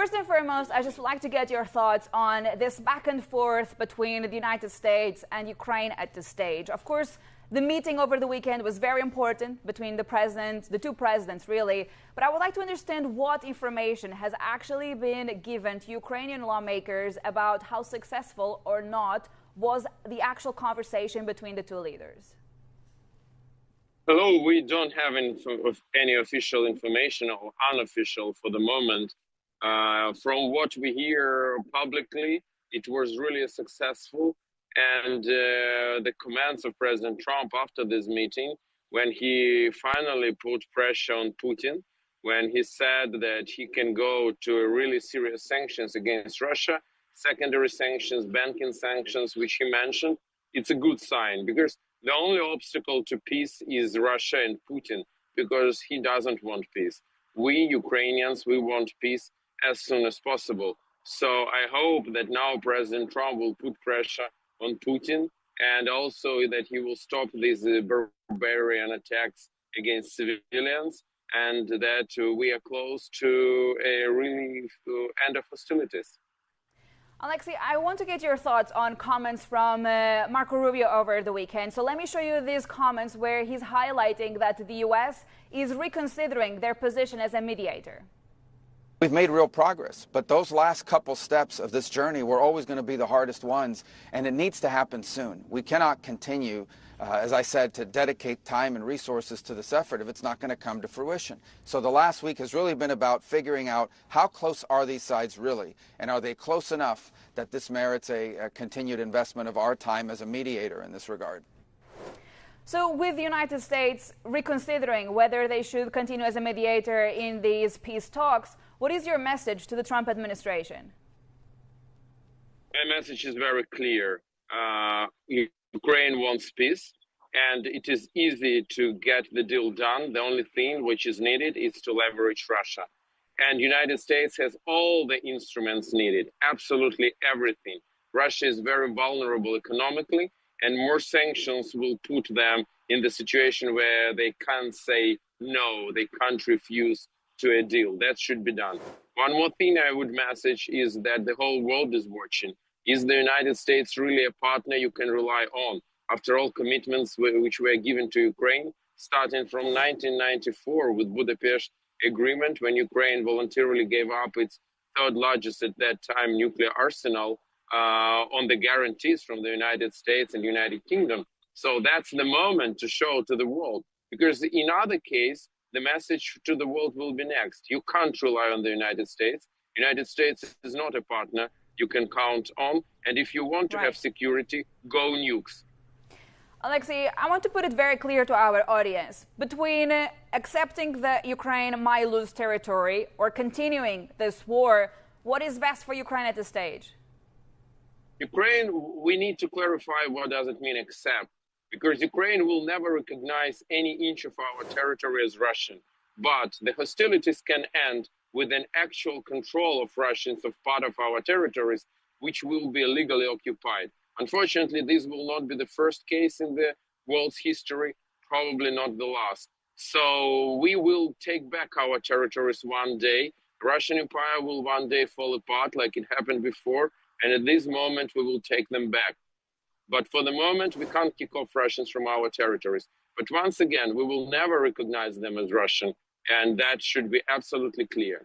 first and foremost, I just would like to get your thoughts on this back and forth between the United States and Ukraine at this stage. Of course, the meeting over the weekend was very important between the two presidents, really. But I would like to understand what information has actually been given to Ukrainian lawmakers about how successful or not was the actual conversation between the two leaders. Hello, we don't have any official information or unofficial for the moment. From what we hear publicly, it was really successful. And the comments of President Trump after this meeting, when he finally put pressure on Putin, when he said that he can go to really serious sanctions against Russia, secondary sanctions, banking sanctions, which he mentioned, it's a good sign, because the only obstacle to peace is Russia and Putin, because he doesn't want peace. We Ukrainians, we want peace as soon as possible. So I hope that now President Trump will put pressure on Putin, and also that he will stop these barbarian attacks against civilians, and that we are close to a really end of hostilities. Oleksiy, I want to get your thoughts on comments from Marco Rubio over the weekend. So let me show you these comments where he's highlighting that the U.S. is reconsidering their position as a mediator. We've made real progress, but those last couple steps of this journey were always going to be the hardest ones, and it needs to happen soon. We cannot continue, as I said, to dedicate time and resources to this effort if it's not going to come to fruition. So the last week has really been about figuring out how close are these sides really, and are they close enough that this merits a continued investment of our time as a mediator in this regard. So with the United States reconsidering whether they should continue as a mediator in these peace talks, what is your message to the Trump administration? My message is very clear. Ukraine wants peace, and it is easy to get the deal done. The only thing which is needed is to leverage Russia. And the United States has all the instruments needed, absolutely everything. Russia is very vulnerable economically, and more sanctions will put them in the situation where they can't say no, they can't refuse to a deal. That should be done. One more thing I would message is that the whole world is watching. Is the United States really a partner you can rely on? After all, commitments which were given to Ukraine, starting from 1994 with Budapest Agreement, when Ukraine voluntarily gave up its third largest at that time nuclear arsenal on the guarantees from the United States and United Kingdom. So that's the moment to show to the world, because in other case, the message to the world will be next. You can't rely on the United States. United States is not a partner you can count on. And if you want to have security, go nukes. Oleksiy, I want to put it very clear to our audience. Between accepting that Ukraine might lose territory or continuing this war, what is best for Ukraine at this stage? Ukraine, we need to clarify what does it mean accept. Because Ukraine will never recognize any inch of our territory as Russian. But the hostilities can end with an actual control of Russians of part of our territories, which will be illegally occupied. Unfortunately, this will not be the first case in the world's history, probably not the last. So we will take back our territories one day. The Russian Empire will one day fall apart like it happened before. And at this moment, we will take them back. But for the moment, we can't kick off Russians from our territories. But once again, we will never recognize them as Russian, and that should be absolutely clear.